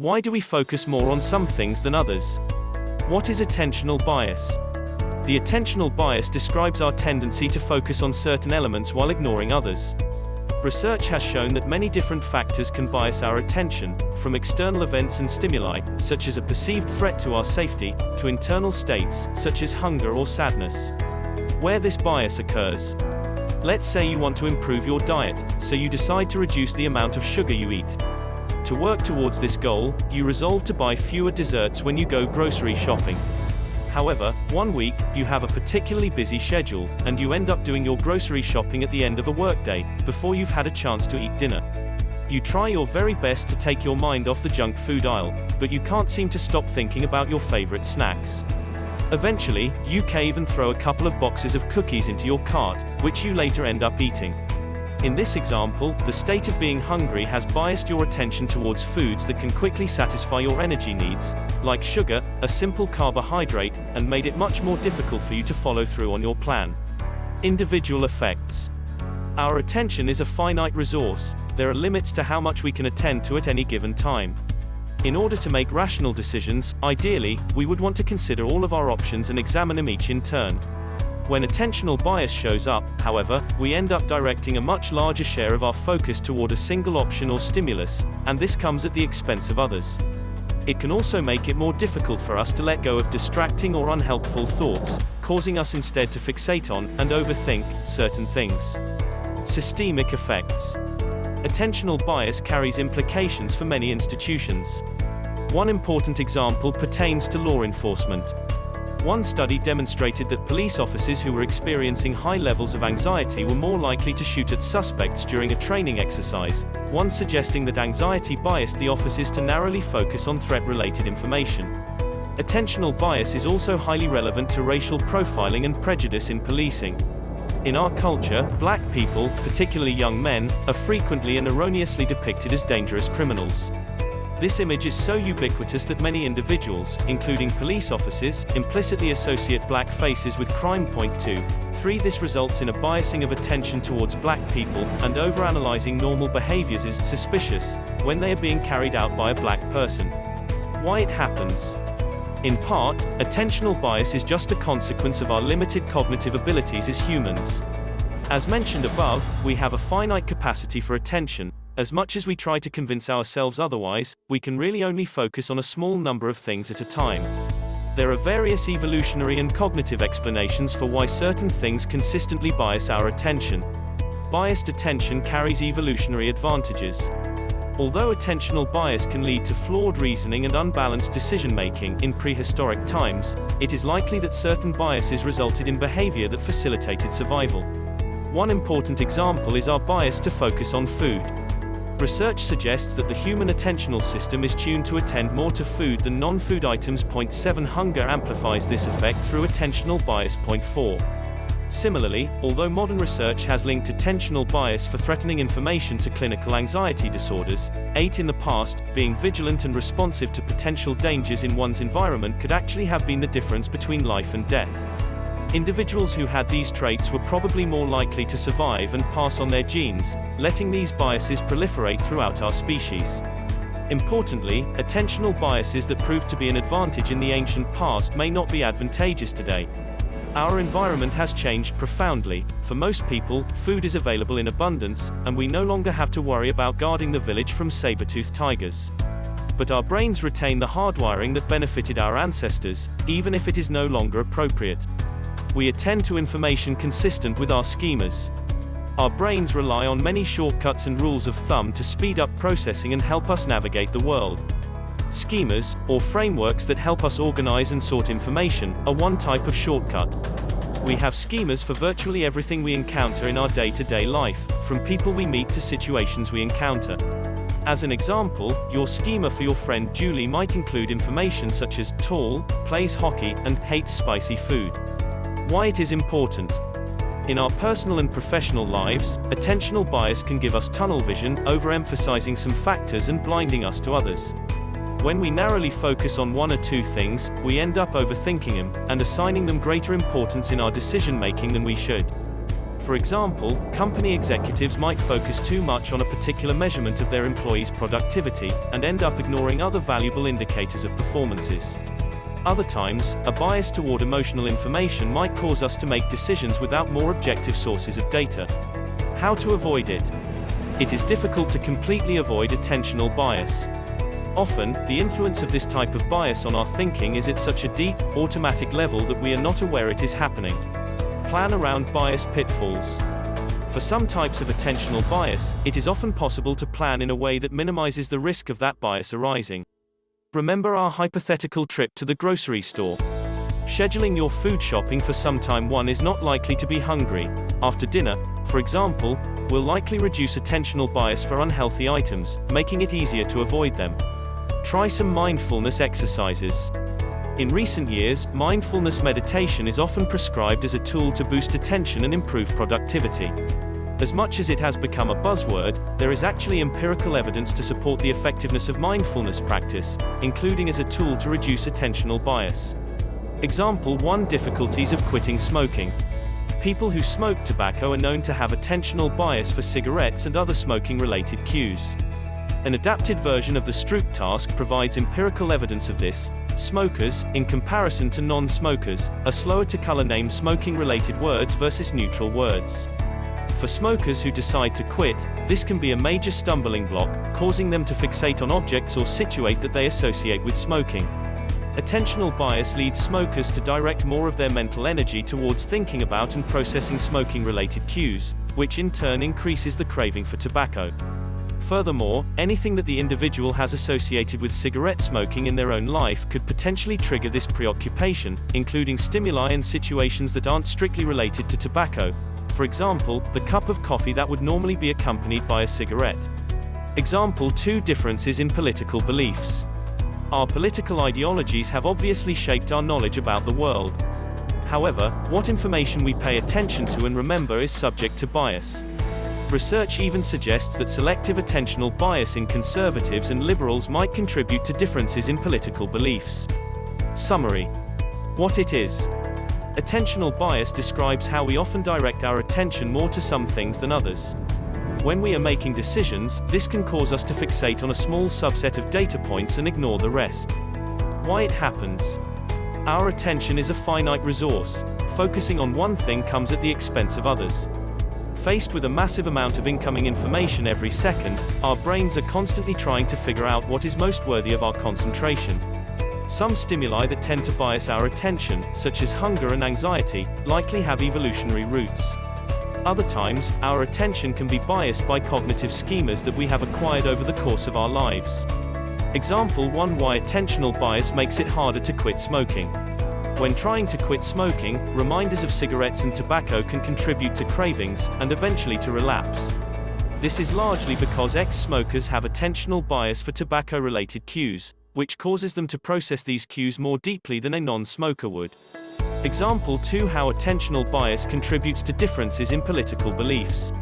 Why do we focus more on some things than others? What is attentional bias? The attentional bias describes our tendency to focus on certain elements while ignoring others. Research has shown that many different factors can bias our attention, from external events and stimuli, such as a perceived threat to our safety, to internal states, such as hunger or sadness. Where this bias occurs. Let's say you want to improve your diet, so you decide to reduce the amount of sugar you eat. To work towards this goal, you resolve to buy fewer desserts when you go grocery shopping. However, one week, you have a particularly busy schedule, and you end up doing your grocery shopping at the end of a workday, before you've had a chance to eat dinner. You try your very best to take your mind off the junk food aisle, but you can't seem to stop thinking about your favorite snacks. Eventually, you cave and throw a couple of boxes of cookies into your cart, which you later end up eating. In this example, the state of being hungry has biased your attention towards foods that can quickly satisfy your energy needs, like sugar, a simple carbohydrate, and made it much more difficult for you to follow through on your plan. Individual effects. Our attention is a finite resource. There are limits to how much we can attend to at any given time. In order to make rational decisions, ideally, we would want to consider all of our options and examine them each in turn. When attentional bias shows up, however, we end up directing a much larger share of our focus toward a single option or stimulus, and this comes at the expense of others. It can also make it more difficult for us to let go of distracting or unhelpful thoughts, causing us instead to fixate on, and overthink, certain things. Systemic effects. Attentional bias carries implications for many institutions. One important example pertains to law enforcement. One study demonstrated that police officers who were experiencing high levels of anxiety were more likely to shoot at suspects during a training exercise, one suggesting that anxiety biased the officers to narrowly focus on threat-related information. Attentional bias is also highly relevant to racial profiling and prejudice in policing. In our culture, black people, particularly young men, are frequently and erroneously depicted as dangerous criminals. This image is so ubiquitous that many individuals, including police officers, implicitly associate black faces with crime. 3. This results in a biasing of attention towards black people, and overanalyzing normal behaviors as suspicious, when they are being carried out by a black person. Why it happens? In part, attentional bias is just a consequence of our limited cognitive abilities as humans. As mentioned above, we have a finite capacity for attention. As much as we try to convince ourselves otherwise, we can really only focus on a small number of things at a time. There are various evolutionary and cognitive explanations for why certain things consistently bias our attention. Biased attention carries evolutionary advantages. Although attentional bias can lead to flawed reasoning and unbalanced decision-making in prehistoric times, it is likely that certain biases resulted in behavior that facilitated survival. One important example is our bias to focus on food. Research suggests that the human attentional system is tuned to attend more to food than non-food items. 7 Hunger amplifies this effect through attentional bias. 4. Similarly, although modern research has linked attentional bias for threatening information to clinical anxiety disorders, 8 In the past, being vigilant and responsive to potential dangers in one's environment could actually have been the difference between life and death. Individuals who had these traits were probably more likely to survive and pass on their genes, letting these biases proliferate throughout our species. Importantly, attentional biases that proved to be an advantage in the ancient past may not be advantageous today. Our environment has changed profoundly. For most people, food is available in abundance, and we no longer have to worry about guarding the village from saber-toothed tigers. But our brains retain the hardwiring that benefited our ancestors, even if it is no longer appropriate. We attend to information consistent with our schemas. Our brains rely on many shortcuts and rules of thumb to speed up processing and help us navigate the world. Schemas, or frameworks that help us organize and sort information, are one type of shortcut. We have schemas for virtually everything we encounter in our day-to-day life, from people we meet to situations we encounter. As an example, your schema for your friend Julie might include information such as tall, plays hockey, and hates spicy food. Why it is important. In our personal and professional lives, attentional bias can give us tunnel vision, overemphasizing some factors and blinding us to others. When we narrowly focus on one or two things, we end up overthinking them, and assigning them greater importance in our decision-making than we should. For example, company executives might focus too much on a particular measurement of their employees' productivity, and end up ignoring other valuable indicators of performances. Other times, a bias toward emotional information might cause us to make decisions without more objective sources of data. How to avoid it? It is difficult to completely avoid attentional bias. Often, the influence of this type of bias on our thinking is at such a deep, automatic level that we are not aware it is happening. Plan around bias pitfalls. For some types of attentional bias, it is often possible to plan in a way that minimizes the risk of that bias arising. Remember our hypothetical trip to the grocery store. Scheduling your food shopping for some time one is not likely to be hungry. After dinner, for example, will likely reduce attentional bias for unhealthy items, making it easier to avoid them. Try some mindfulness exercises. In recent years, mindfulness meditation is often prescribed as a tool to boost attention and improve productivity. As much as it has become a buzzword, there is actually empirical evidence to support the effectiveness of mindfulness practice, including as a tool to reduce attentional bias. Example 1: difficulties of quitting smoking. People who smoke tobacco are known to have attentional bias for cigarettes and other smoking-related cues. An adapted version of the Stroop task provides empirical evidence of this. Smokers, in comparison to non-smokers, are slower to color name smoking-related words versus neutral words. For smokers who decide to quit, this can be a major stumbling block, causing them to fixate on objects or situate that they associate with smoking. Attentional bias leads smokers to direct more of their mental energy towards thinking about and processing smoking-related cues, which in turn increases the craving for tobacco. Furthermore, anything that the individual has associated with cigarette smoking in their own life could potentially trigger this preoccupation, including stimuli and situations that aren't strictly related to tobacco. For example, the cup of coffee that would normally be accompanied by a cigarette. Example 2: differences in political beliefs. Our political ideologies have obviously shaped our knowledge about the world. However, what information we pay attention to and remember is subject to bias. Research even suggests that selective attentional bias in conservatives and liberals might contribute to differences in political beliefs. Summary. What it is. Attentional bias describes how we often direct our attention more to some things than others. When we are making decisions, this can cause us to fixate on a small subset of data points and ignore the rest. Why it happens. Our attention is a finite resource. Focusing on one thing comes at the expense of others. Faced with a massive amount of incoming information every second, our brains are constantly trying to figure out what is most worthy of our concentration. Some stimuli that tend to bias our attention, such as hunger and anxiety, likely have evolutionary roots. Other times, our attention can be biased by cognitive schemas that we have acquired over the course of our lives. Example 1: why attentional bias makes it harder to quit smoking. When trying to quit smoking, reminders of cigarettes and tobacco can contribute to cravings, and eventually to relapse. This is largely because ex-smokers have attentional bias for tobacco-related cues, which causes them to process these cues more deeply than a non-smoker would. Example 2: how attentional bias contributes to differences in political beliefs.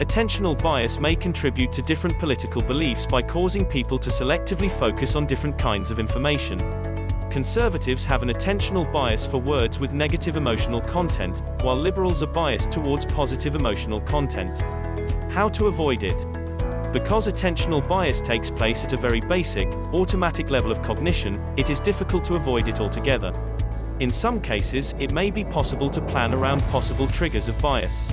Attentional bias may contribute to different political beliefs by causing people to selectively focus on different kinds of information. Conservatives have an attentional bias for words with negative emotional content, while liberals are biased towards positive emotional content. How to avoid it? Because attentional bias takes place at a very basic, automatic level of cognition, it is difficult to avoid it altogether. In some cases, it may be possible to plan around possible triggers of bias.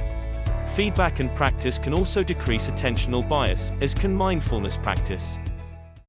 Feedback and practice can also decrease attentional bias, as can mindfulness practice.